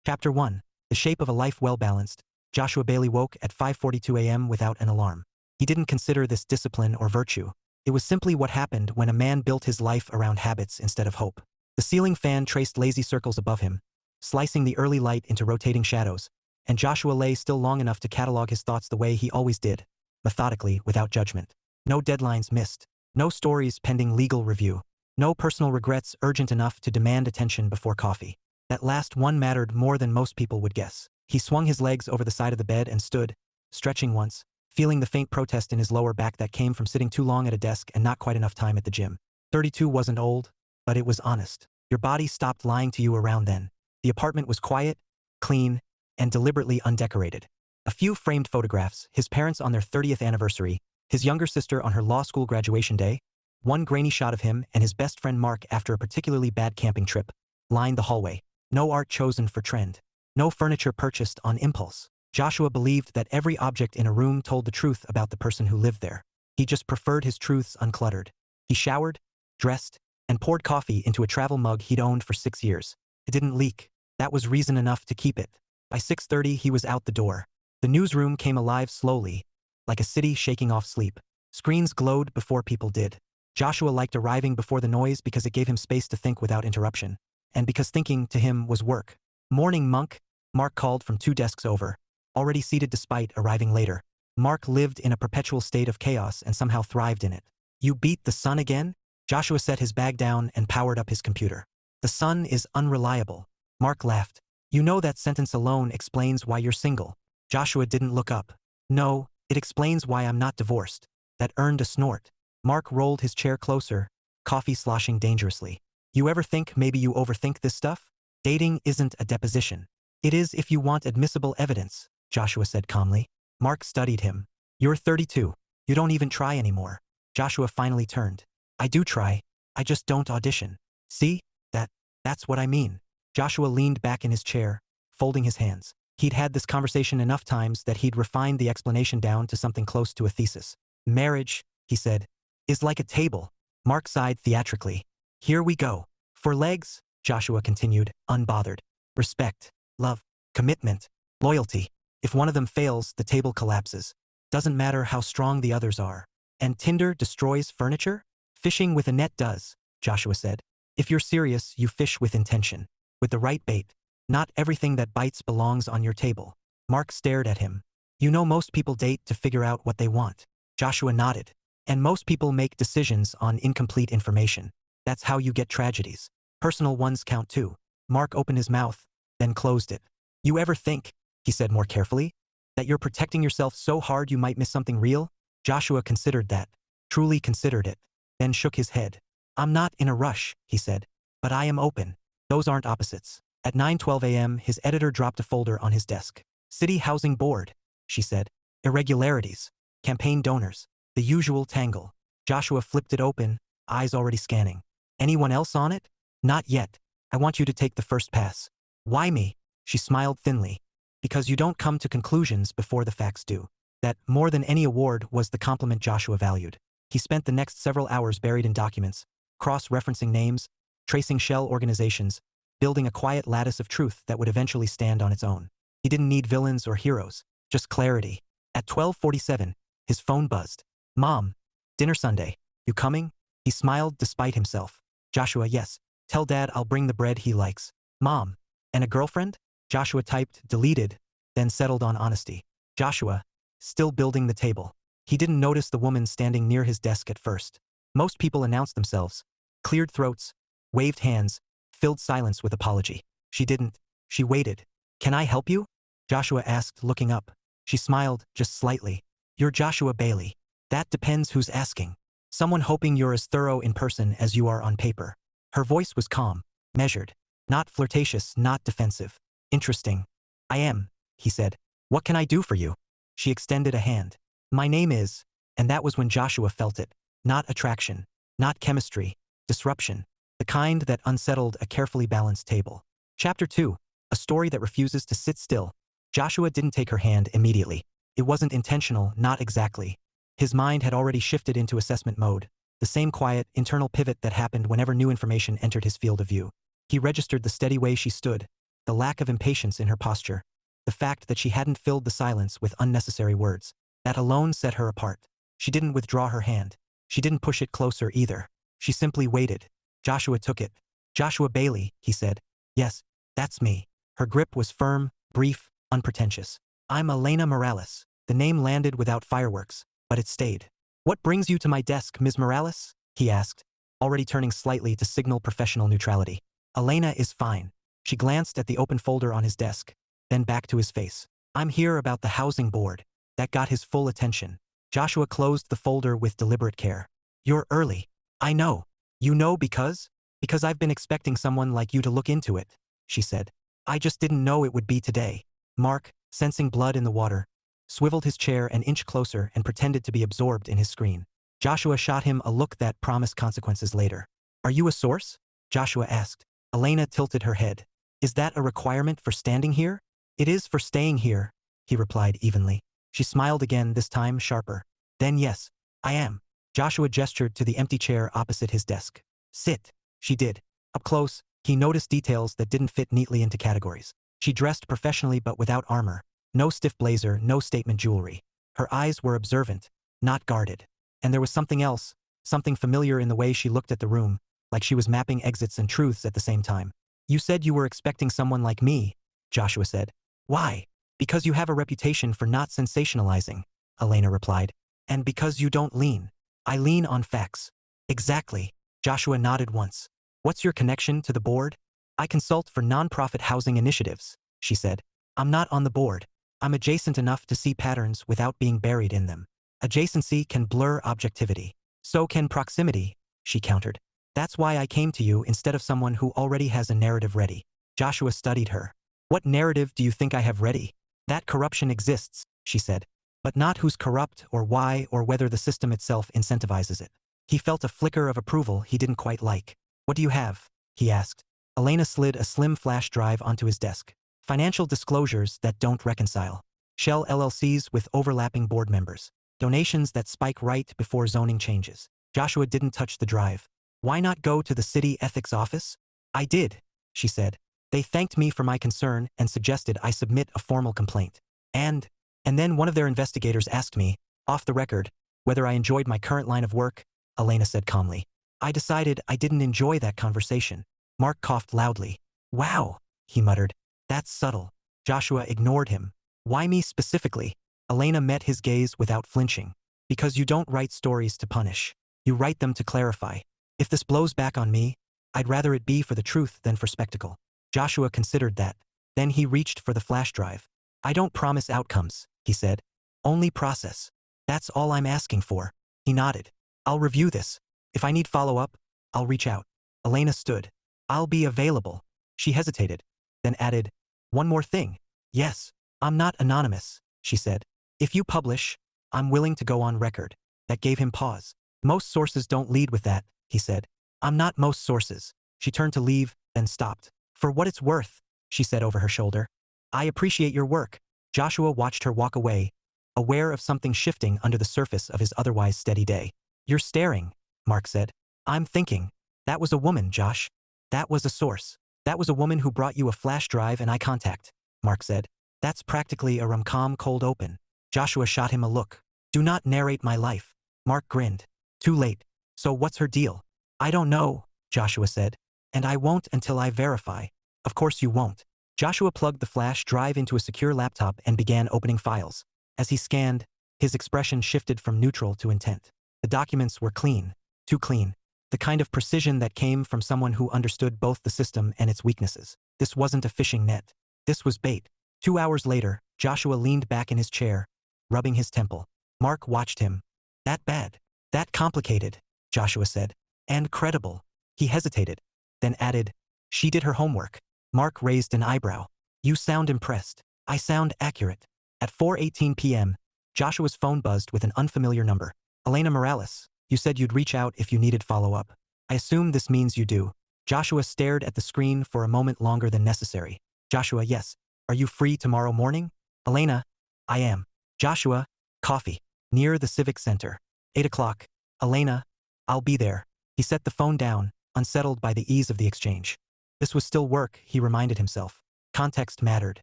Chapter 1. The Shape of a Life Well Balanced. Joshua Baily woke at 5:42 a.m. without an alarm. He didn't consider this discipline or virtue. It was simply what happened when a man built his life around habits instead of hope. The ceiling fan traced lazy circles above him, slicing the early light into rotating shadows, and Joshua lay still long enough to catalog his thoughts the way he always did, methodically, without judgment. No deadlines missed. No stories pending legal review. No personal regrets urgent enough to demand attention before coffee. That last one mattered more than most people would guess. He swung his legs over the side of the bed and stood, stretching once, feeling the faint protest in his lower back that came from sitting too long at a desk and not quite enough time at the gym. 32 wasn't old, but it was honest. Your body stopped lying to you around then. The apartment was quiet, clean, and deliberately undecorated. A few framed photographs, his parents on their 30th anniversary, his younger sister on her law school graduation day, one grainy shot of him and his best friend Mark after a particularly bad camping trip, lined the hallway. No art chosen for trend. No furniture purchased on impulse. Joshua believed that every object in a room told the truth about the person who lived there. He just preferred his truths uncluttered. He showered, dressed, and poured coffee into a travel mug he'd owned for 6 years. It didn't leak. That was reason enough to keep it. By 6:30 he was out the door. The newsroom came alive slowly, like a city shaking off sleep. Screens glowed before people did. Joshua liked arriving before the noise because it gave him space to think without interruption. And because thinking to him was work. "Morning, Monk," Mark called from 2 desks over, already seated despite arriving later. Mark lived in a perpetual state of chaos and somehow thrived in it. "You beat the sun again?" Joshua set his bag down and powered up his computer. "The sun is unreliable." Mark laughed. "You know that sentence alone explains why you're single." Joshua didn't look up. "No, it explains why I'm not divorced." That earned a snort. Mark rolled his chair closer, coffee sloshing dangerously. "You ever think maybe you overthink this stuff? Dating isn't a deposition. It is if you want admissible evidence," Joshua said calmly. Mark studied him. "You're 32. You don't even try anymore." Joshua finally turned. "I do try. I just don't audition. See? That's what I mean." Joshua leaned back in his chair, folding his hands. He'd had this conversation enough times that he'd refined the explanation down to something close to a thesis. "Marriage," he said, "is like a table." Mark sighed theatrically. "Here we go. For legs," Joshua continued, unbothered. "Respect, love, commitment, loyalty. If one of them fails, the table collapses. Doesn't matter how strong the others are. And Tinder destroys furniture? Fishing with a net does," Joshua said. "If you're serious, you fish with intention. With the right bait. Not everything that bites belongs on your table." Mark stared at him. "You know most people date to figure out what they want." Joshua nodded. "And most people make decisions on incomplete information. That's how you get tragedies. Personal ones count too." Mark opened his mouth, then closed it. "You ever think," he said more carefully, "that you're protecting yourself so hard you might miss something real?" Joshua considered that. Truly considered it. Then shook his head. "I'm not in a rush," he said. "But I am open. Those aren't opposites." At 9:12 a.m. his editor dropped a folder on his desk. "City Housing Board," she said. "Irregularities. Campaign donors. The usual tangle." Joshua flipped it open, eyes already scanning. "Anyone else on it?" "Not yet. I want you to take the first pass." "Why me?" She smiled thinly. "Because you don't come to conclusions before the facts do." That, more than any award, was the compliment Joshua valued. He spent the next several hours buried in documents, cross-referencing names, tracing shell organizations, building a quiet lattice of truth that would eventually stand on its own. He didn't need villains or heroes, just clarity. At 12:47, his phone buzzed. "Mom, dinner Sunday. You coming?" He smiled despite himself. "Joshua, yes. Tell Dad I'll bring the bread he likes." "Mom, and a girlfriend?" Joshua typed, deleted, then settled on honesty. Joshua, still building the table. He didn't notice the woman standing near his desk at first. Most people announced themselves, cleared throats, waved hands, filled silence with apology. She didn't. She waited. "Can I help you?" Joshua asked, looking up. She smiled, just slightly. "You're Joshua Baily." "That depends who's asking." "Someone hoping you're as thorough in person as you are on paper." Her voice was calm, measured. Not flirtatious, not defensive. "Interesting." "I am," he said. "What can I do for you?" She extended a hand. "My name is," and that was when Joshua felt it. Not attraction. Not chemistry. Disruption. The kind that unsettled a carefully balanced table. Chapter 2. A story that refuses to sit still. Joshua didn't take her hand immediately. It wasn't intentional, not exactly. His mind had already shifted into assessment mode, the same quiet, internal pivot that happened whenever new information entered his field of view. He registered the steady way she stood, the lack of impatience in her posture, the fact that she hadn't filled the silence with unnecessary words. That alone set her apart. She didn't withdraw her hand. She didn't push it closer either. She simply waited. Joshua took it. "Joshua Baily," he said. "Yes, that's me." Her grip was firm, brief, unpretentious. "I'm Elena Morales." The name landed without fireworks, but it stayed. "What brings you to my desk, Ms. Morales?" he asked, already turning slightly to signal professional neutrality. "Elena is fine." She glanced at the open folder on his desk, then back to his face. "I'm here about the housing board." That got his full attention. Joshua closed the folder with deliberate care. "You're early." "I know." "You know because?" "Because I've been expecting someone like you to look into it," she said. "I just didn't know it would be today." Mark, sensing blood in the water, swiveled his chair an inch closer and pretended to be absorbed in his screen. Joshua shot him a look that promised consequences later. "Are you a source?" Joshua asked. Elena tilted her head. "Is that a requirement for standing here?" "It is for staying here," he replied evenly. She smiled again, this time sharper. "Then yes, I am." Joshua gestured to the empty chair opposite his desk. "Sit." She did. Up close, he noticed details that didn't fit neatly into categories. She dressed professionally but without armor. No stiff blazer, no statement jewelry. Her eyes were observant, not guarded. And there was something else, something familiar in the way she looked at the room, like she was mapping exits and truths at the same time. "You said you were expecting someone like me," Joshua said. "Why?" "Because you have a reputation for not sensationalizing," Elena replied. "And because you don't lean." "I lean on facts." "Exactly." Joshua nodded once. "What's your connection to the board?" "I consult for nonprofit housing initiatives," she said. "I'm not on the board. I'm adjacent enough to see patterns without being buried in them." "Adjacency can blur objectivity. So can proximity," she countered. "That's why I came to you instead of someone who already has a narrative ready." Joshua studied her. "What narrative do you think I have ready?" "That corruption exists," she said. "But not who's corrupt or why or whether the system itself incentivizes it." He felt a flicker of approval he didn't quite like. "What do you have?" he asked. Elena slid a slim flash drive onto his desk. "Financial disclosures that don't reconcile. Shell LLCs with overlapping board members. Donations that spike right before zoning changes." Joshua didn't touch the drive. "Why not go to the city ethics office?" "I did," she said. "They thanked me for my concern and suggested I submit a formal complaint. And then one of their investigators asked me, off the record, whether I enjoyed my current line of work," Elena said calmly. "I decided I didn't enjoy that conversation." Mark coughed loudly. "Wow," he muttered. "That's subtle." Joshua ignored him. "Why me specifically?" Elena met his gaze without flinching. "Because you don't write stories to punish. You write them to clarify. If this blows back on me, I'd rather it be for the truth than for spectacle." Joshua considered that. Then he reached for the flash drive. "I don't promise outcomes," he said. "Only process. That's all I'm asking for." He nodded. "I'll review this. If I need follow-up, I'll reach out." Elena stood. "I'll be available." She hesitated, then added, "One more thing." "Yes, I'm not anonymous," she said. "If you publish, I'm willing to go on record." That gave him pause. "Most sources don't lead with that," he said. "I'm not most sources." She turned to leave, then stopped. "For what it's worth," she said over her shoulder. "I appreciate your work." Joshua watched her walk away, aware of something shifting under the surface of his otherwise steady day. "You're staring," Mark said. "I'm thinking. That was a woman, Josh. That was a source. That was a woman who brought you a flash drive and eye contact," Mark said. "That's practically a rom-com cold open." Joshua shot him a look. "Do not narrate my life." Mark grinned. "Too late. So what's her deal?" "I don't know," Joshua said. "And I won't until I verify." "Of course you won't." Joshua plugged the flash drive into a secure laptop and began opening files. As he scanned, his expression shifted from neutral to intent. The documents were clean. Too clean. The kind of precision that came from someone who understood both the system and its weaknesses. This wasn't a fishing net. This was bait. 2 hours later, Joshua leaned back in his chair, rubbing his temple. Mark watched him. "That bad? That complicated?" Joshua said. "And credible." He hesitated, then added, "She did her homework." Mark raised an eyebrow. "You sound impressed." "I sound accurate." At 4:18 p.m., Joshua's phone buzzed with an unfamiliar number. "Elena Morales, you said you'd reach out if you needed follow-up. I assume this means you do." Joshua stared at the screen for a moment longer than necessary. "Joshua, yes. Are you free tomorrow morning?" "Elena, I am." "Joshua, coffee. Near the Civic Center. 8 o'clock. "Elena, I'll be there." He set the phone down, unsettled by the ease of the exchange. This was still work, he reminded himself. Context mattered.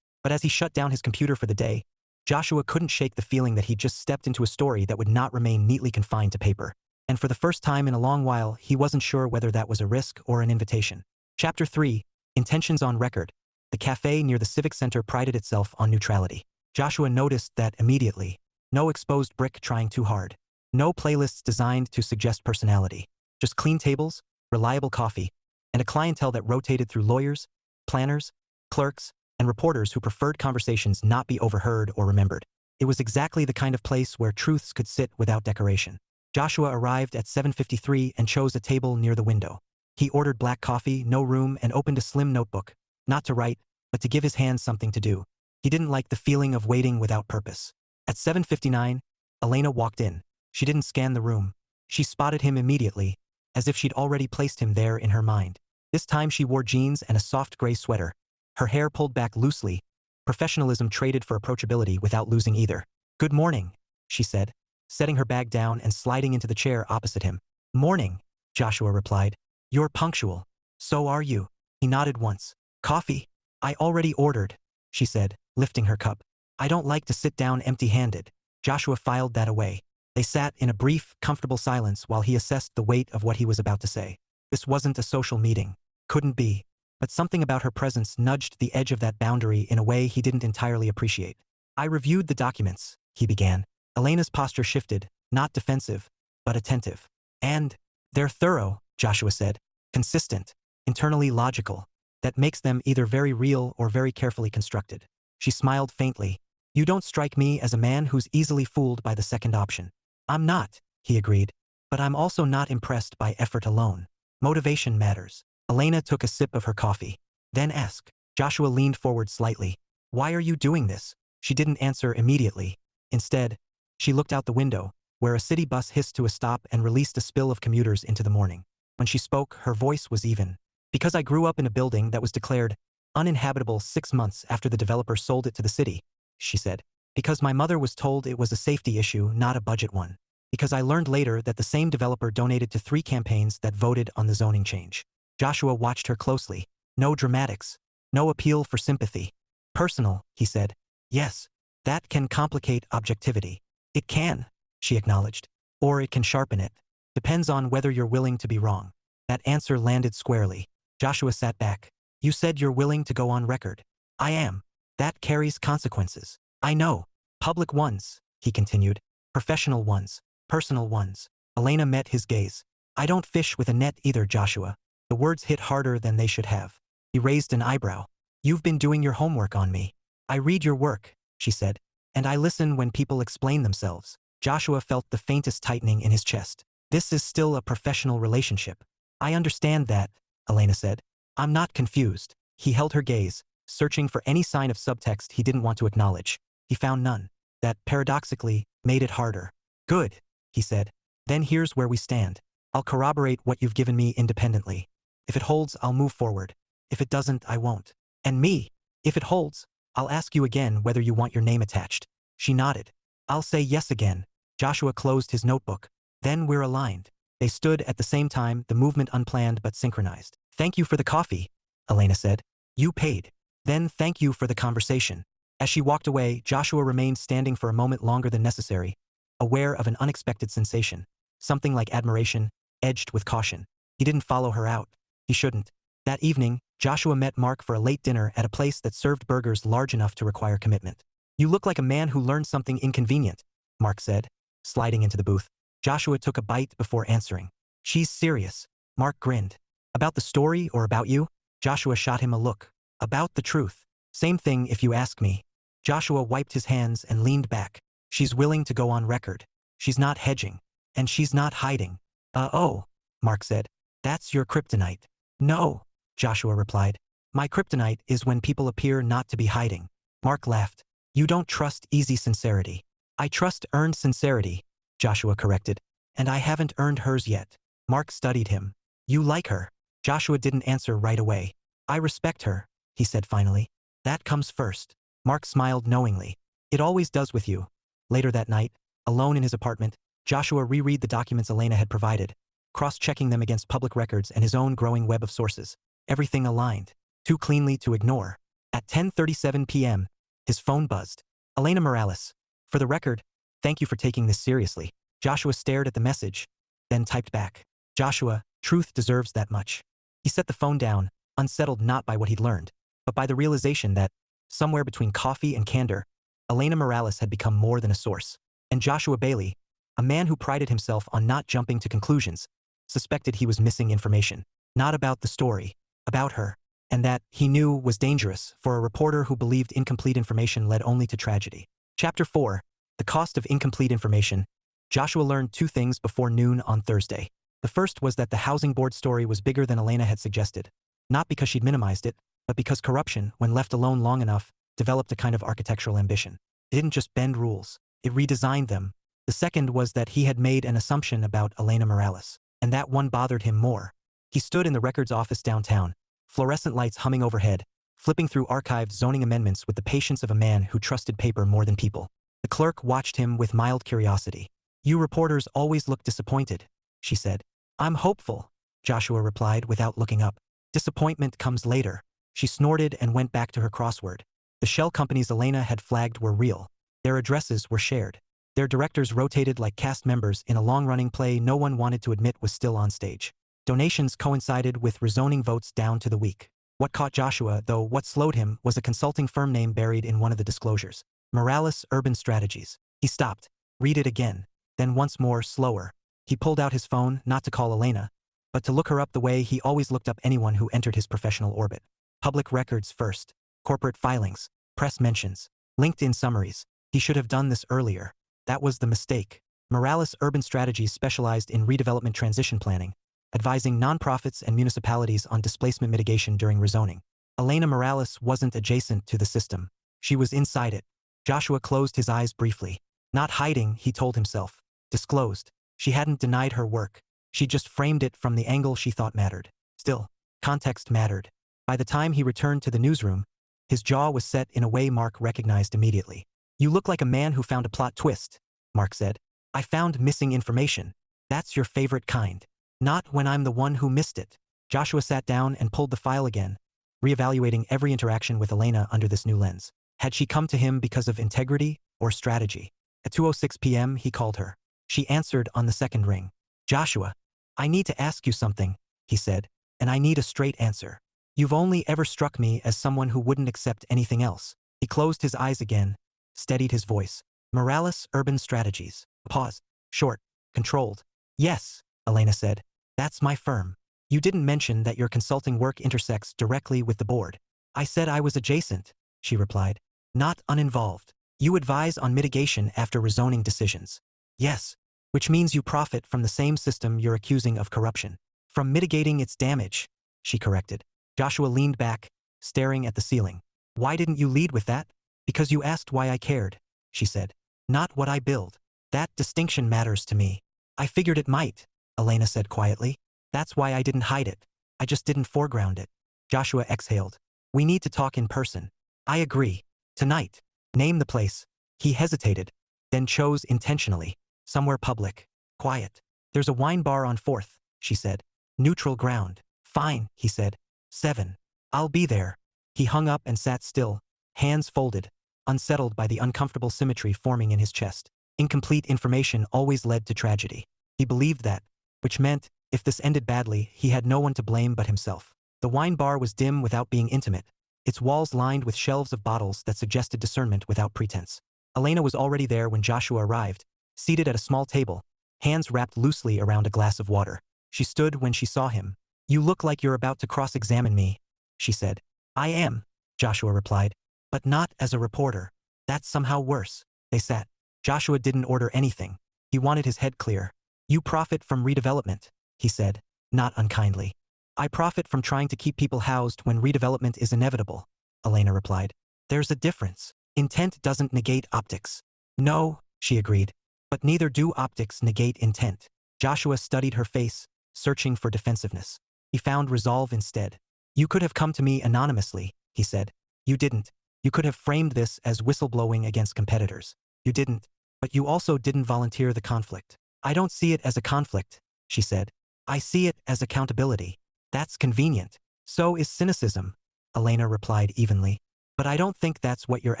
But as he shut down his computer for the day, Joshua couldn't shake the feeling that he'd just stepped into a story that would not remain neatly confined to paper. And for the first time in a long while, he wasn't sure whether that was a risk or an invitation. Chapter 3. Intentions on Record. The cafe near the Civic Center prided itself on neutrality. Joshua noticed that immediately. No exposed brick trying too hard. No playlists designed to suggest personality. Just clean tables, reliable coffee, and a clientele that rotated through lawyers, planners, clerks, and reporters who preferred conversations not be overheard or remembered. It was exactly the kind of place where truths could sit without decoration. Joshua arrived at 7:53 and chose a table near the window. He ordered black coffee, no room, and opened a slim notebook, not to write, but to give his hands something to do. He didn't like the feeling of waiting without purpose. At 7:59, Elena walked in. She didn't scan the room. She spotted him immediately, as if she'd already placed him there in her mind. This time she wore jeans and a soft gray sweater, her hair pulled back loosely. Professionalism traded for approachability without losing either. "Good morning," she said, setting her bag down and sliding into the chair opposite him. "Morning," Joshua replied. "You're punctual. So are you." He nodded once. "Coffee?" "I already ordered," she said, lifting her cup. "I don't like to sit down empty-handed." Joshua filed that away. They sat in a brief, comfortable silence while he assessed the weight of what he was about to say. This wasn't a social meeting. Couldn't be. But something about her presence nudged the edge of that boundary in a way he didn't entirely appreciate. "I reviewed the documents," he began. Elena's posture shifted, not defensive, but attentive. "And they're thorough," Joshua said. "Consistent, internally logical. That makes them either very real or very carefully constructed." She smiled faintly. "You don't strike me as a man who's easily fooled by the second option." "I'm not," he agreed. "But I'm also not impressed by effort alone. Motivation matters." Elena took a sip of her coffee. "Then ask." Joshua leaned forward slightly. "Why are you doing this?" She didn't answer immediately. Instead, she looked out the window, where a city bus hissed to a stop and released a spill of commuters into the morning. When she spoke, her voice was even. "Because I grew up in a building that was declared uninhabitable 6 months after the developer sold it to the city," she said. "Because my mother was told it was a safety issue, not a budget one. Because I learned later that the same developer donated to 3 campaigns that voted on the zoning change." Joshua watched her closely. No dramatics. No appeal for sympathy. "Personal," he said. "Yes. That can complicate objectivity." "It can," she acknowledged. "Or it can sharpen it. Depends on whether you're willing to be wrong." That answer landed squarely. Joshua sat back. "You said you're willing to go on record." "I am. That carries consequences." "I know. Public ones," he continued. "Professional ones. Personal ones." Elena met his gaze. "I don't fish with a net either, Joshua." The words hit harder than they should have. He raised an eyebrow. "You've been doing your homework on me." "I read your work," she said. "And I listen when people explain themselves." Joshua felt the faintest tightening in his chest. "This is still a professional relationship." "I understand that," Elena said. "I'm not confused." He held her gaze, searching for any sign of subtext he didn't want to acknowledge. He found none. That, paradoxically, made it harder. "Good," he said. "Then here's where we stand. I'll corroborate what you've given me independently. If it holds, I'll move forward. If it doesn't, I won't." "And me? If it holds, I'll ask you again whether you want your name attached." She nodded. "I'll say yes again." Joshua closed his notebook. "Then we're aligned." They stood at the same time, the movement unplanned but synchronized. "Thank you for the coffee," Elena said. "You paid." "Then thank you for the conversation." As she walked away, Joshua remained standing for a moment longer than necessary, aware of an unexpected sensation. Something like admiration, edged with caution. He didn't follow her out. He shouldn't. That evening, Joshua met Mark for a late dinner at a place that served burgers large enough to require commitment. "You look like a man who learned something inconvenient," Mark said, sliding into the booth. Joshua took a bite before answering. "She's serious." Mark grinned. "About the story or about you?" Joshua shot him a look. "About the truth. Same thing if you ask me." Joshua wiped his hands and leaned back. "She's willing to go on record. She's not hedging. And she's not hiding." Oh," Mark said. "That's your kryptonite." "No," Joshua replied. "My kryptonite is when people appear not to be hiding." Mark laughed. "You don't trust easy sincerity." "I trust earned sincerity," Joshua corrected. "And I haven't earned hers yet." Mark studied him. "You like her?" Joshua didn't answer right away. "I respect her," he said finally. "That comes first." Mark smiled knowingly. "It always does with you." Later that night, alone in his apartment, Joshua reread the documents Elena had provided, cross-checking them against public records and his own growing web of sources. Everything aligned. Too cleanly to ignore. At 10:37 p.m., his phone buzzed. Elena Morales. For the record, thank you for taking this seriously. Joshua stared at the message, then typed back. Joshua, truth deserves that much. He set the phone down, unsettled not by what he'd learned, but by the realization that, somewhere between coffee and candor, Elena Morales had become more than a source. And Joshua Baily, a man who prided himself on not jumping to conclusions, suspected he was missing information. Not about the story, about her. And that, he knew, was dangerous for a reporter who believed incomplete information led only to tragedy. Chapter 4. The Cost of Incomplete Information. Joshua learned two things before noon on Thursday. The first was that the housing board story was bigger than Elena had suggested. Not because she'd minimized it, but because corruption, when left alone long enough, developed a kind of architectural ambition. It didn't just bend rules, it redesigned them. The second was that he had made an assumption about Elena Morales, and that one bothered him more. He stood in the records office downtown, fluorescent lights humming overhead, flipping through archived zoning amendments with the patience of a man who trusted paper more than people. The clerk watched him with mild curiosity. "You reporters always look disappointed," she said. "I'm hopeful," Joshua replied without looking up. "Disappointment comes later." She snorted and went back to her crossword. The shell companies Elena had flagged were real. Their addresses were shared. Their directors rotated like cast members in a long-running play no one wanted to admit was still on stage. Donations coincided with rezoning votes down to the week. What caught Joshua, though, what slowed him, was a consulting firm name buried in one of the disclosures. Morales Urban Strategies. He stopped. Read it again. Then once more, slower. He pulled out his phone, not to call Elena, but to look her up the way he always looked up anyone who entered his professional orbit. Public records first. Corporate filings. Press mentions. LinkedIn summaries. He should have done this earlier. That was the mistake. Morales Urban Strategies specialized in redevelopment transition planning, advising nonprofits and municipalities on displacement mitigation during rezoning. Elena Morales wasn't adjacent to the system. She was inside it. Joshua closed his eyes briefly. Not hiding, he told himself. Disclosed. She hadn't denied her work. She just framed it from the angle she thought mattered. Still, context mattered. By the time he returned to the newsroom, his jaw was set in a way Mark recognized immediately. "You look like a man who found a plot twist," Mark said. "I found missing information. That's your favorite kind. Not when I'm the one who missed it." Joshua sat down and pulled the file again, reevaluating every interaction with Elena under this new lens. Had she come to him because of integrity or strategy? At 2:06 p.m. he called her. She answered on the second ring. "Joshua, I need to ask you something," he said, "and I need a straight answer. You've only ever struck me as someone who wouldn't accept anything else." He closed his eyes again, steadied his voice. "Morales Urban Strategies." Pause. Short. Controlled. "Yes," Elena said. "That's my firm. You didn't mention that your consulting work intersects directly with the board." "I said I was adjacent," she replied. "Not uninvolved. You advise on mitigation after rezoning decisions." "Yes. Which means you profit from the same system you're accusing of corruption." "From mitigating its damage," she corrected. Joshua leaned back, staring at the ceiling. "Why didn't you lead with that?" "Because you asked why I cared," she said. "Not what I build. That distinction matters to me." "I figured it might," Elena said quietly. "That's why I didn't hide it. I just didn't foreground it." Joshua exhaled. "We need to talk in person." "I agree. Tonight." "Name the place." He hesitated, then chose intentionally. "Somewhere public. Quiet." "There's a wine bar on 4th, she said. "Neutral ground." "Fine," he said. 7. "I'll be there." He hung up and sat still, hands folded, unsettled by the uncomfortable symmetry forming in his chest. Incomplete information always led to tragedy. He believed that, which meant, if this ended badly, he had no one to blame but himself. The wine bar was dim without being intimate, its walls lined with shelves of bottles that suggested discernment without pretense. Elena was already there when Joshua arrived, seated at a small table, hands wrapped loosely around a glass of water. She stood when she saw him. "You look like you're about to cross-examine me," she said. "I am," Joshua replied. "But not as a reporter. That's somehow worse." They sat. Joshua didn't order anything. He wanted his head clear. "You profit from redevelopment," he said, not unkindly. "I profit from trying to keep people housed when redevelopment is inevitable," Elena replied. "There's a difference. Intent doesn't negate optics." "No," she agreed. "But neither do optics negate intent." Joshua studied her face, searching for defensiveness. He found resolve instead. "You could have come to me anonymously," he said. "You didn't. You could have framed this as whistleblowing against competitors. You didn't. But you also didn't volunteer the conflict." "I don't see it as a conflict," she said. "I see it as accountability." "That's convenient." "So is cynicism," Elena replied evenly. But I don't think that's what you're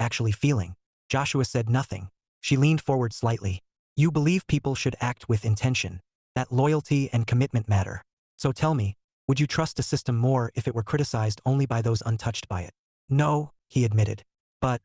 actually feeling. Joshua said nothing. She leaned forward slightly. You believe people should act with intention, that loyalty and commitment matter. So tell me, would you trust a system more if it were criticized only by those untouched by it? No, he admitted. But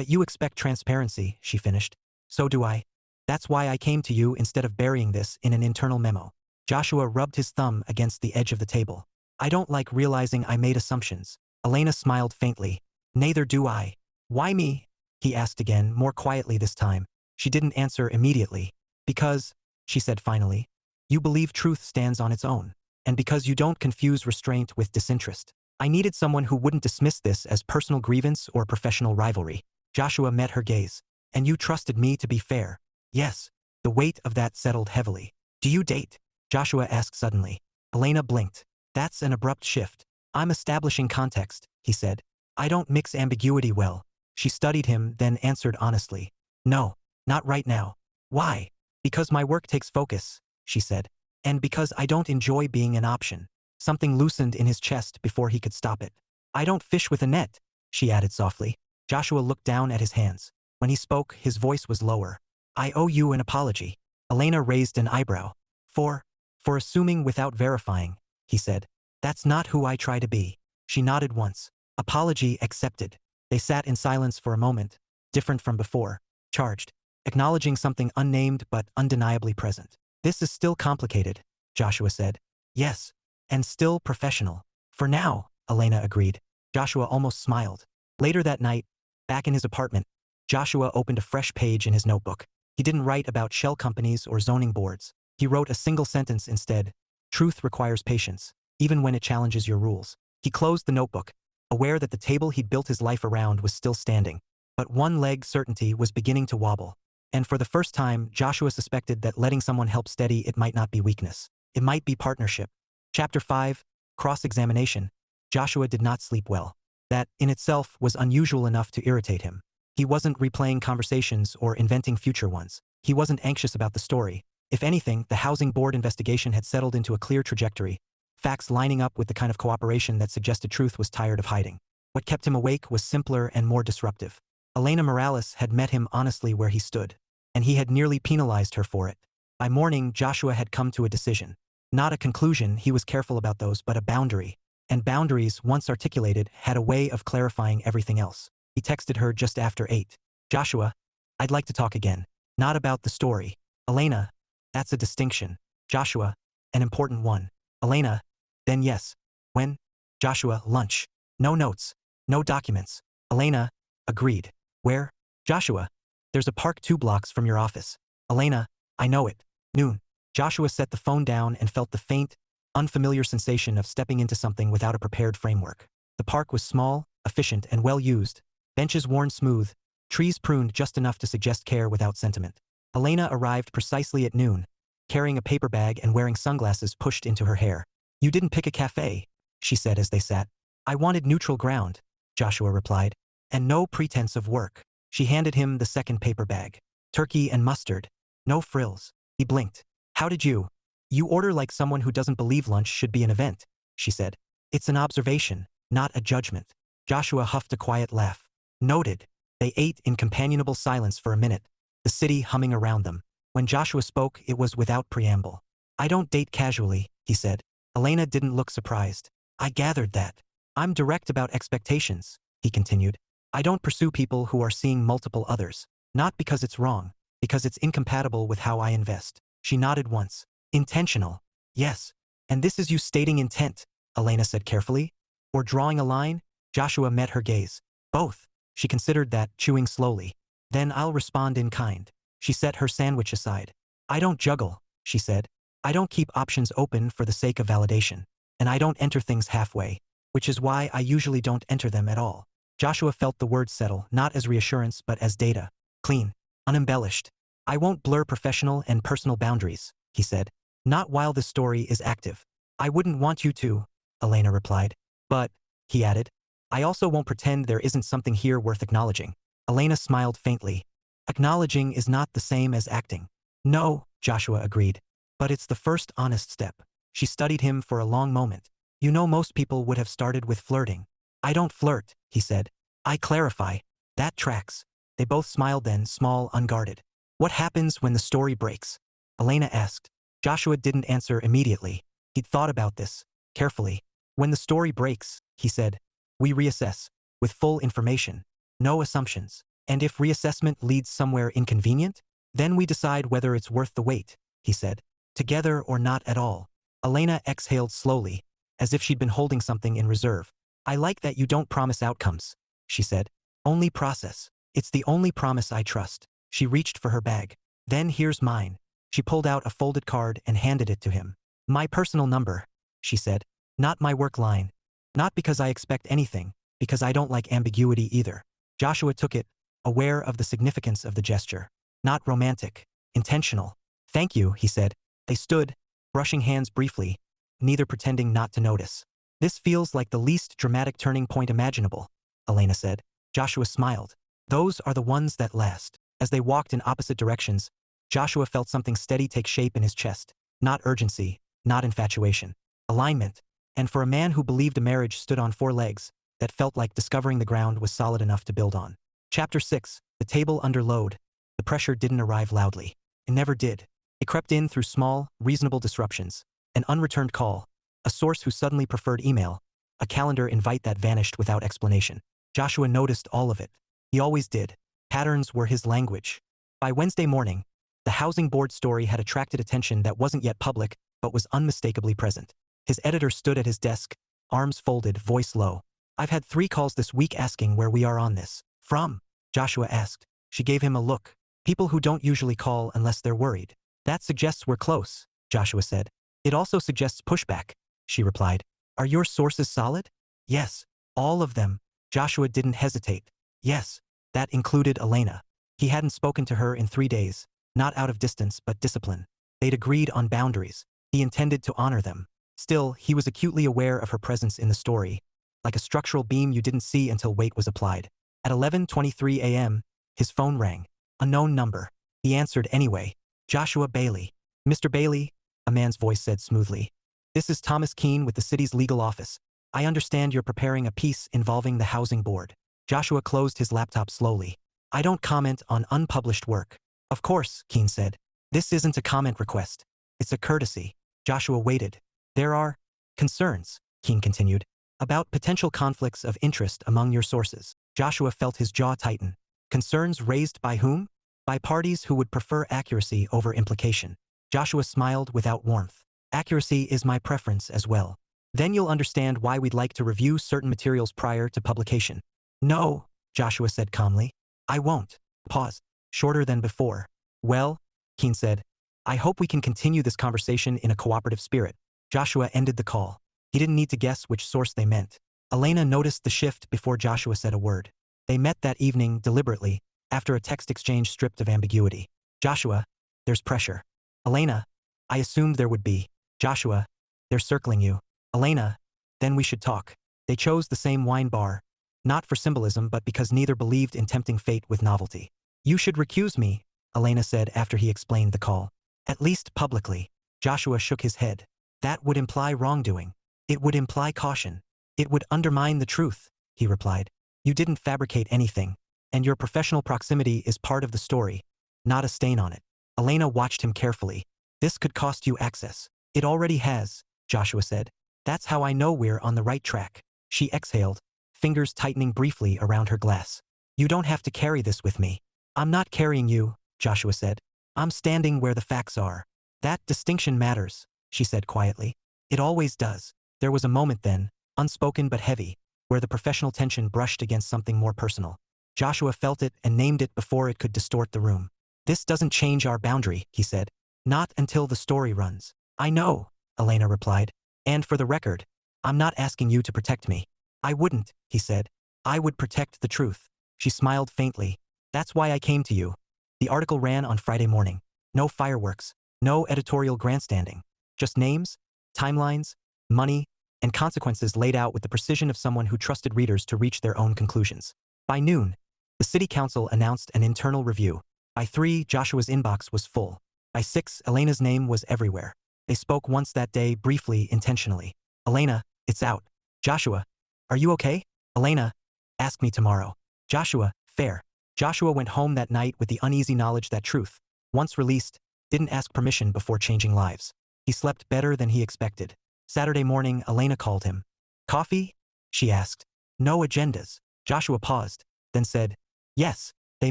you expect transparency, she finished. So do I. That's why I came to you instead of burying this in an internal memo. Joshua rubbed his thumb against the edge of the table. I don't like realizing I made assumptions. Elena smiled faintly. Neither do I. Why me? He asked again, more quietly this time. She didn't answer immediately. Because, she said finally, you believe truth stands on its own. And because you don't confuse restraint with disinterest. I needed someone who wouldn't dismiss this as personal grievance or professional rivalry. Joshua met her gaze. And you trusted me to be fair. Yes. The weight of that settled heavily. Do you date? Joshua asked suddenly. Elena blinked. That's an abrupt shift. I'm establishing context, he said. I don't mix ambiguity well. She studied him, then answered honestly. No, not right now. Why? Because my work takes focus, she said. And because I don't enjoy being an option. Something loosened in his chest before he could stop it. I don't fish with a net, she added softly. Joshua looked down at his hands. When he spoke, his voice was lower. I owe you an apology. Elena raised an eyebrow. For assuming without verifying, he said. That's not who I try to be. She nodded once. Apology accepted. They sat in silence for a moment, different from before, charged, acknowledging something unnamed but undeniably present. This is still complicated, Joshua said. Yes, and still professional. For now, Elena agreed. Joshua almost smiled. Later that night, back in his apartment, Joshua opened a fresh page in his notebook. He didn't write about shell companies or zoning boards. He wrote a single sentence instead. Truth requires patience, even when it challenges your rules. He closed the notebook, aware that the table he'd built his life around was still standing. But one-leg certainty was beginning to wobble. And for the first time, Joshua suspected that letting someone help steady it might not be weakness. It might be partnership. Chapter 5, Cross-Examination. Joshua did not sleep well. That, in itself, was unusual enough to irritate him. He wasn't replaying conversations or inventing future ones. He wasn't anxious about the story. If anything, the housing board investigation had settled into a clear trajectory, facts lining up with the kind of cooperation that suggested truth was tired of hiding. What kept him awake was simpler and more disruptive. Elena Morales had met him honestly where he stood, and he had nearly penalized her for it. By morning, Joshua had come to a decision. Not a conclusion, he was careful about those, but a boundary. And boundaries, once articulated, had a way of clarifying everything else. He texted her just after 8. Joshua, I'd like to talk again. Not about the story. Elena, that's a distinction. Joshua, an important one. Elena, then yes. When? Joshua, lunch. No notes. No documents. Elena, agreed. Where? Joshua, there's a park 2 blocks from your office. Elena, I know it. Noon. Joshua set the phone down and felt the faint, unfamiliar sensation of stepping into something without a prepared framework. The park was small, efficient, and well used. Benches worn smooth, trees pruned just enough to suggest care without sentiment. Elena arrived precisely at noon, carrying a paper bag and wearing sunglasses pushed into her hair. You didn't pick a cafe, she said as they sat. I wanted neutral ground, Joshua replied. And no pretense of work. She handed him the second paper bag. Turkey and mustard. No frills. He blinked. How did you? You order like someone who doesn't believe lunch should be an event, she said. It's an observation, not a judgment. Joshua huffed a quiet laugh. Noted. They ate in companionable silence for a minute, the city humming around them. When Joshua spoke, it was without preamble. I don't date casually, he said. Elena didn't look surprised. I gathered that. I'm direct about expectations, he continued. I don't pursue people who are seeing multiple others. Not because it's wrong, because it's incompatible with how I invest. She nodded once. Intentional. Yes. And this is you stating intent, Elena said carefully. Or drawing a line? Joshua met her gaze. Both. She considered that, chewing slowly. Then I'll respond in kind. She set her sandwich aside. I don't juggle, she said. I don't keep options open for the sake of validation. And I don't enter things halfway, which is why I usually don't enter them at all. Joshua felt the words settle, not as reassurance but as data. Clean. Unembellished. I won't blur professional and personal boundaries, he said. Not while the story is active. I wouldn't want you to, Elena replied. But, he added, I also won't pretend there isn't something here worth acknowledging. Elena smiled faintly. Acknowledging is not the same as acting. No, Joshua agreed. But it's the first honest step. She studied him for a long moment. You know most people would have started with flirting. I don't flirt, he said. I clarify. That tracks. They both smiled then, small, unguarded. What happens when the story breaks? Elena asked. Joshua didn't answer immediately. He'd thought about this, carefully. When the story breaks, he said, we reassess, with full information. No assumptions. And if reassessment leads somewhere inconvenient, then we decide whether it's worth the wait, he said. Together or not at all. Elena exhaled slowly, as if she'd been holding something in reserve. I like that you don't promise outcomes, she said. Only process. It's the only promise I trust. She reached for her bag. Then here's mine. She pulled out a folded card and handed it to him. My personal number, she said. Not my work line. Not because I expect anything, because I don't like ambiguity either. Joshua took it, aware of the significance of the gesture. Not romantic. Intentional. Thank you, he said. They stood, brushing hands briefly, neither pretending not to notice. This feels like the least dramatic turning point imaginable, Elena said. Joshua smiled. Those are the ones that last. As they walked in opposite directions, Joshua felt something steady take shape in his chest. Not urgency, not infatuation. Alignment. And for a man who believed a marriage stood on 4 legs, that felt like discovering the ground was solid enough to build on. Chapter 6. The table under load. The pressure didn't arrive loudly. It never did. It crept in through small, reasonable disruptions. An unreturned call. A source who suddenly preferred email. A calendar invite that vanished without explanation. Joshua noticed all of it. He always did. Patterns were his language. By Wednesday morning, the housing board story had attracted attention that wasn't yet public, but was unmistakably present. His editor stood at his desk, arms folded, voice low. I've had 3 calls this week asking where we are on this. From? Joshua asked. She gave him a look. People who don't usually call unless they're worried. That suggests we're close, Joshua said. It also suggests pushback, she replied. Are your sources solid? Yes. All of them. Joshua didn't hesitate. Yes. That included Elena. He hadn't spoken to her in 3 days, not out of distance but discipline. They'd agreed on boundaries. He intended to honor them. Still, he was acutely aware of her presence in the story, like a structural beam you didn't see until weight was applied. At 11:23 a.m., his phone rang. A known number. He answered anyway. Joshua Baily. Mr. Baily, a man's voice said smoothly. This is Thomas Keene with the city's legal office. I understand you're preparing a piece involving the housing board. Joshua closed his laptop slowly. I don't comment on unpublished work. Of course, Keene said. This isn't a comment request. It's a courtesy. Joshua waited. There are concerns, Keene continued, about potential conflicts of interest among your sources. Joshua felt his jaw tighten. Concerns raised by whom? By parties who would prefer accuracy over implication. Joshua smiled without warmth. Accuracy is my preference as well. Then you'll understand why we'd like to review certain materials prior to publication. No, Joshua said calmly. I won't. Pause. Shorter than before. Well, Keene said, I hope we can continue this conversation in a cooperative spirit. Joshua ended the call. He didn't need to guess which source they meant. Elena noticed the shift before Joshua said a word. They met that evening deliberately, after a text exchange stripped of ambiguity. Joshua, there's pressure. Elena, I assumed there would be. Joshua, they're circling you. Elena, then we should talk. They chose the same wine bar, not for symbolism but because neither believed in tempting fate with novelty. You should recuse me, Elena said after he explained the call. At least publicly. Joshua shook his head. That would imply wrongdoing. It would imply caution. It would undermine the truth, he replied. You didn't fabricate anything, and your professional proximity is part of the story, not a stain on it. Elena watched him carefully. This could cost you access. It already has, Joshua said. That's how I know we're on the right track. She exhaled, fingers tightening briefly around her glass. You don't have to carry this with me. I'm not carrying you, Joshua said. I'm standing where the facts are. That distinction matters, she said quietly. It always does. There was a moment then, unspoken but heavy, where the professional tension brushed against something more personal. Joshua felt it and named it before it could distort the room. This doesn't change our boundary, he said. Not until the story runs. I know, Elena replied. And for the record, I'm not asking you to protect me. I wouldn't, he said. I would protect the truth. She smiled faintly. That's why I came to you. The article ran on Friday morning. No fireworks, no editorial grandstanding. Just names, timelines, money, and consequences laid out with the precision of someone who trusted readers to reach their own conclusions. By noon, the city council announced an internal review. By 3, Joshua's inbox was full. By 6, Elena's name was everywhere. They spoke once that day, briefly, intentionally. Elena, it's out. Joshua, are you okay? Elena, Ask me tomorrow. Joshua, fair. Joshua went home that night with the uneasy knowledge that truth, once released, didn't ask permission before changing lives. He slept better than he expected. Saturday morning, Elena called him. Coffee? She asked. No agendas. Joshua paused, then said, yes. They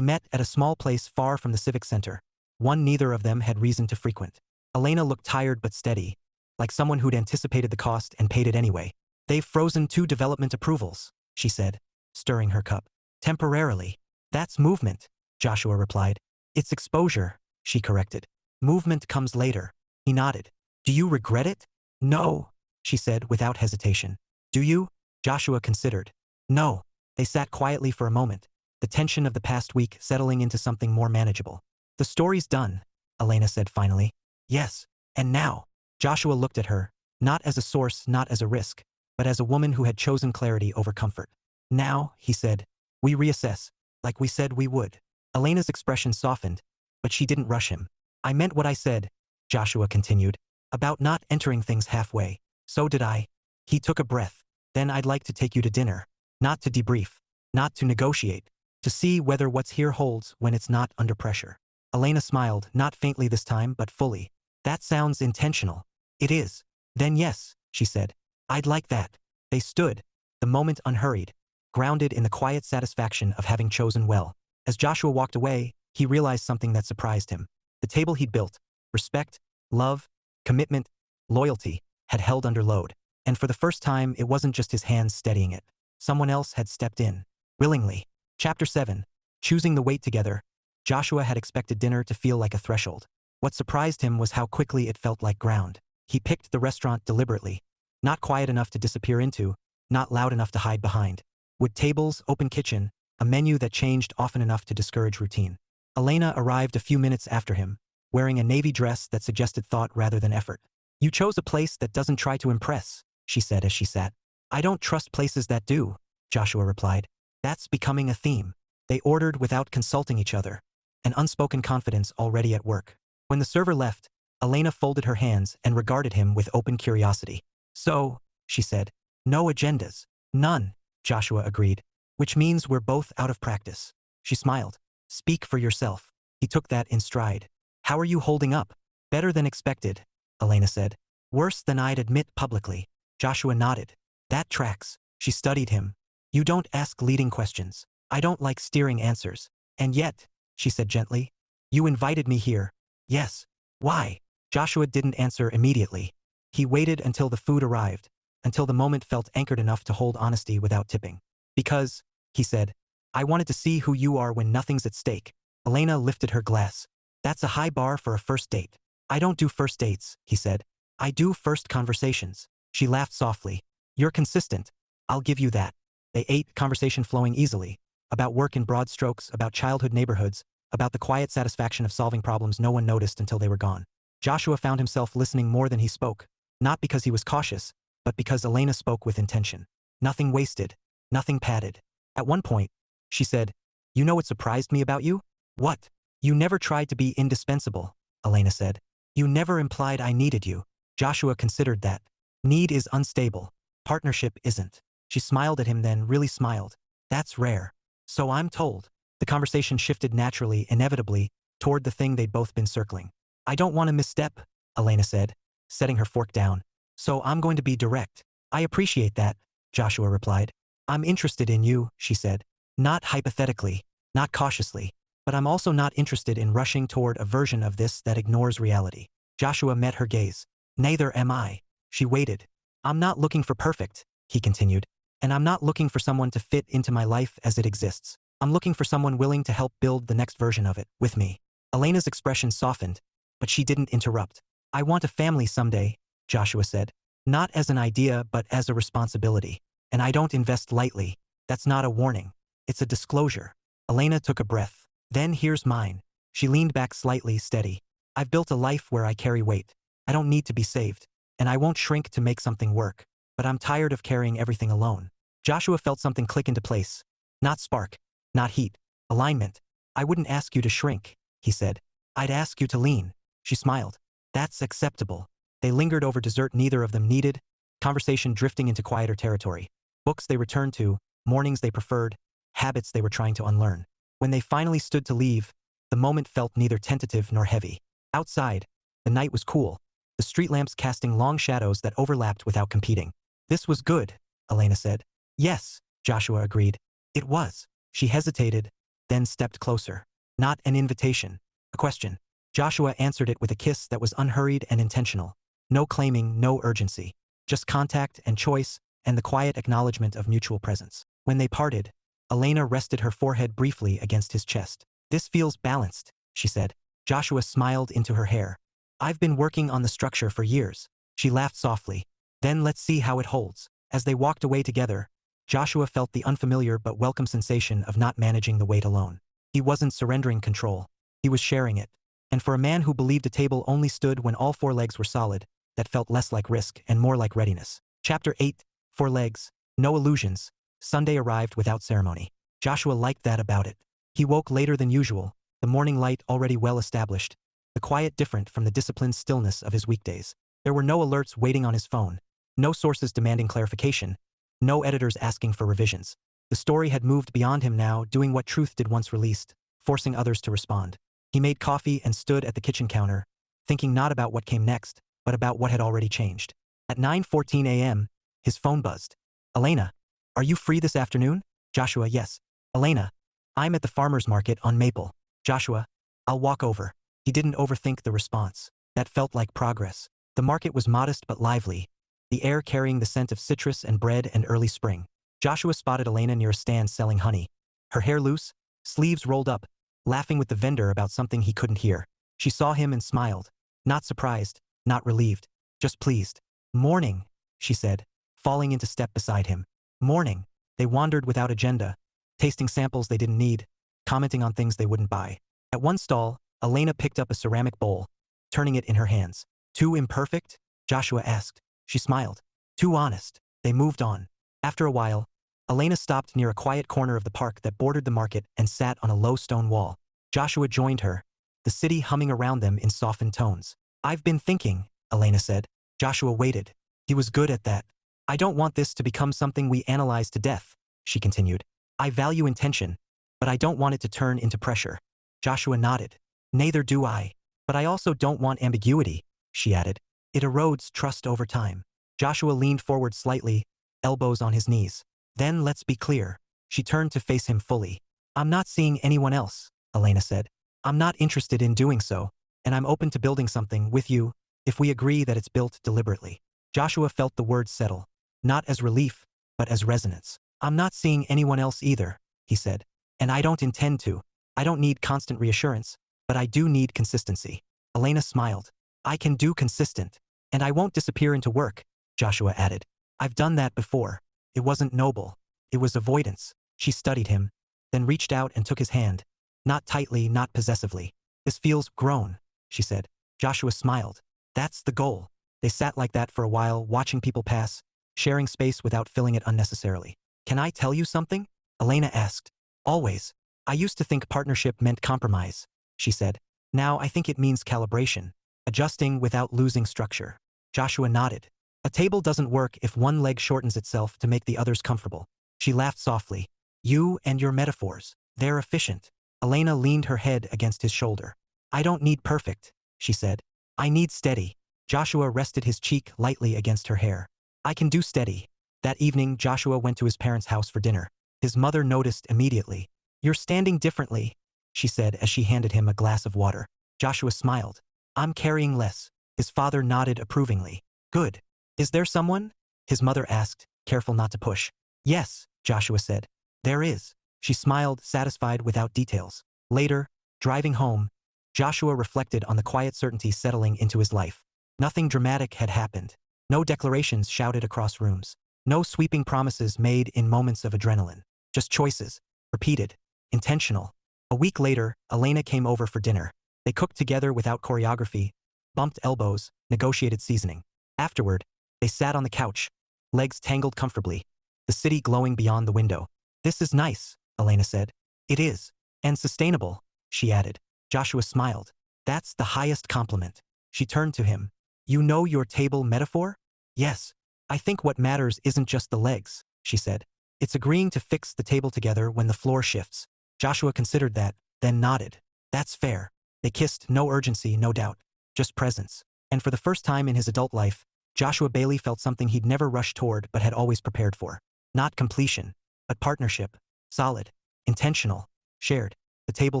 met at a small place far from the civic center, one neither of them had reason to frequent. Elena looked tired but steady, like someone who'd anticipated the cost and paid it anyway. They've frozen 2 development approvals, she said, stirring her cup. Temporarily. That's movement, Joshua replied. It's exposure, she corrected. Movement comes later. He nodded. Do you regret it? No, she said without hesitation. Do you? Joshua considered. No. They sat quietly for a moment, the tension of the past week settling into something more manageable. The story's done, Elena said finally. Yes. And now? Joshua looked at her, not as a source, not as a risk, but as a woman who had chosen clarity over comfort. Now, he said, we reassess, like we said we would. Elena's expression softened, but she didn't rush him. I meant what I said, Joshua continued, about not entering things halfway. So did I. He took a breath. Then I'd like to take you to dinner. Not to debrief. Not to negotiate. To see whether what's here holds when it's not under pressure. Elena smiled, not faintly this time, but fully. That sounds intentional. It is. Then yes, she said. I'd like that. They stood, the moment unhurried, grounded in the quiet satisfaction of having chosen well. As Joshua walked away, he realized something that surprised him. The table he'd built, respect, love, commitment, loyalty, had held under load. And for the first time, it wasn't just his hands steadying it. Someone else had stepped in. Willingly. Chapter 7. Choosing the weight together. Joshua had expected dinner to feel like a threshold. What surprised him was how quickly it felt like ground. He picked the restaurant deliberately. Not quiet enough to disappear into, not loud enough to hide behind. Wood tables, open kitchen, a menu that changed often enough to discourage routine. Elena arrived a few minutes after him, wearing a navy dress that suggested thought rather than effort. You chose a place that doesn't try to impress, she said as she sat. I don't trust places that do, Joshua replied. That's becoming a theme. They ordered without consulting each other, an unspoken confidence already at work. When the server left, Elena folded her hands and regarded him with open curiosity. So, she said, no agendas. None, Joshua agreed. Which means we're both out of practice. She smiled. Speak for yourself. He took that in stride. How are you holding up? Better than expected, Elena said. Worse than I'd admit publicly. Joshua nodded. That tracks. She studied him. You don't ask leading questions. I don't like steering answers. And yet, she said gently, you invited me here. Yes. Why? Joshua didn't answer immediately. He waited until the food arrived, until the moment felt anchored enough to hold honesty without tipping. Because, he said, I wanted to see who you are when nothing's at stake. Elena lifted her glass. That's a high bar for a first date. I don't do first dates, he said. I do first conversations. She laughed softly. You're consistent. I'll give you that. They ate, conversation flowing easily. About work in broad strokes, about childhood neighborhoods, about the quiet satisfaction of solving problems no one noticed until they were gone. Joshua found himself listening more than he spoke, not because he was cautious, but because Elena spoke with intention. Nothing wasted, nothing padded. At one point, she said, you know what surprised me about you? What? You never tried to be indispensable, Elena said. You never implied I needed you. Joshua considered that. Need is unstable. Partnership isn't. She smiled at him then, really smiled. That's rare. So I'm told. The conversation shifted naturally, inevitably, toward the thing they'd both been circling. I don't want to misstep, Elena said, setting her fork down. So I'm going to be direct. I appreciate that, Joshua replied. I'm interested in you, she said. Not hypothetically, not cautiously, but I'm also not interested in rushing toward a version of this that ignores reality. Joshua met her gaze. Neither am I. She waited. I'm not looking for perfect, he continued, and I'm not looking for someone to fit into my life as it exists. I'm looking for someone willing to help build the next version of it, with me. Elena's expression softened, but she didn't interrupt. I want a family someday, Joshua said. Not as an idea, but as a responsibility. And I don't invest lightly. That's not a warning. It's a disclosure. Elena took a breath. Then here's mine. She leaned back slightly, steady. I've built a life where I carry weight. I don't need to be saved. And I won't shrink to make something work. But I'm tired of carrying everything alone. Joshua felt something click into place. Not spark. Not heat. Alignment. I wouldn't ask you to shrink, he said. I'd ask you to lean. She smiled. That's acceptable. They lingered over dessert neither of them needed, conversation drifting into quieter territory. Books they returned to, mornings they preferred, habits they were trying to unlearn. When they finally stood to leave, the moment felt neither tentative nor heavy. Outside, the night was cool, the street lamps casting long shadows that overlapped without competing. This was good, Elena said. Yes, Joshua agreed. It was. She hesitated, then stepped closer. Not an invitation. A question. Joshua answered it with a kiss that was unhurried and intentional. No claiming, no urgency. Just contact and choice, and the quiet acknowledgement of mutual presence. When they parted, Elena rested her forehead briefly against his chest. This feels balanced, she said. Joshua smiled into her hair. I've been working on the structure for years. She laughed softly. Then let's see how it holds. As they walked away together, Joshua felt the unfamiliar but welcome sensation of not managing the weight alone. He wasn't surrendering control. He was sharing it. And for a man who believed a table only stood when all four legs were solid, that felt less like risk and more like readiness. Chapter 8. 4 legs. No illusions. Sunday arrived without ceremony. Joshua liked that about it. He woke later than usual, the morning light already well established, the quiet different from the disciplined stillness of his weekdays. There were no alerts waiting on his phone, no sources demanding clarification, no editors asking for revisions. The story had moved beyond him now, doing what truth did once released, forcing others to respond. He made coffee and stood at the kitchen counter, thinking not about what came next, but about what had already changed. At 9:14 a.m., his phone buzzed. Elena, are you free this afternoon? Joshua, yes. Elena, I'm at the farmer's market on Maple. Joshua, I'll walk over. He didn't overthink the response. That felt like progress. The market was modest but lively, the air carrying the scent of citrus and bread and early spring. Joshua spotted Elena near a stand selling honey. Her hair loose, sleeves rolled up, laughing with the vendor about something he couldn't hear. She saw him and smiled. Not surprised, not relieved, just pleased. Morning, she said, falling into step beside him. Morning. They wandered without agenda, tasting samples they didn't need, commenting on things they wouldn't buy. At one stall, Elena picked up a ceramic bowl, turning it in her hands. Too imperfect? Joshua asked. She smiled. Too honest. They moved on. After a while, Elena stopped near a quiet corner of the park that bordered the market and sat on a low stone wall. Joshua joined her, the city humming around them in softened tones. I've been thinking, Elena said. Joshua waited. He was good at that. I don't want this to become something we analyze to death, she continued. I value intention, but I don't want it to turn into pressure. Joshua nodded. Neither do I. But I also don't want ambiguity, she added. It erodes trust over time. Joshua leaned forward slightly, elbows on his knees. Then let's be clear. She turned to face him fully. I'm not seeing anyone else, Elena said. I'm not interested in doing so, and I'm open to building something with you, if we agree that it's built deliberately. Joshua felt the words settle, not as relief, but as resonance. I'm not seeing anyone else either, he said. And I don't intend to. I don't need constant reassurance, but I do need consistency. Elena smiled. I can do consistent. And I won't disappear into work, Joshua added. I've done that before. It wasn't noble. It was avoidance. She studied him, then reached out and took his hand. Not tightly, not possessively. This feels grown, she said. Joshua smiled. That's the goal. They sat like that for a while, watching people pass, sharing space without filling it unnecessarily. Can I tell you something? Elena asked. Always. I used to think partnership meant compromise, she said. Now I think it means calibration, adjusting without losing structure. Joshua nodded. A table doesn't work if one leg shortens itself to make the others comfortable. She laughed softly. You and your metaphors. They're efficient. Elena leaned her head against his shoulder. I don't need perfect, she said. I need steady. Joshua rested his cheek lightly against her hair. I can do steady. That evening, Joshua went to his parents' house for dinner. His mother noticed immediately. You're standing differently, she said as she handed him a glass of water. Joshua smiled. I'm carrying less. His father nodded approvingly. Good. Is there someone? His mother asked, careful not to push. Yes, Joshua said. There is. She smiled, satisfied without details. Later, driving home, Joshua reflected on the quiet certainty settling into his life. Nothing dramatic had happened. No declarations shouted across rooms. No sweeping promises made in moments of adrenaline. Just choices. Repeated. Intentional. A week later, Elena came over for dinner. They cooked together without choreography, bumped elbows, negotiated seasoning. Afterward, they sat on the couch, legs tangled comfortably, the city glowing beyond the window. This is nice, Elena said. It is. And sustainable, she added. Joshua smiled. That's the highest compliment. She turned to him. You know your table metaphor? Yes. I think what matters isn't just the legs, she said. It's agreeing to fix the table together when the floor shifts. Joshua considered that, then nodded. That's fair. They kissed, no urgency, no doubt. Just presence. And for the first time in his adult life, Joshua Baily felt something he'd never rushed toward but had always prepared for. Not completion, but partnership. Solid. Intentional. Shared. The table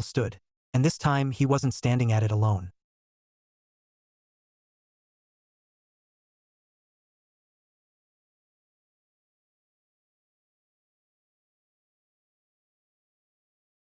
stood. And this time he wasn't standing at it alone.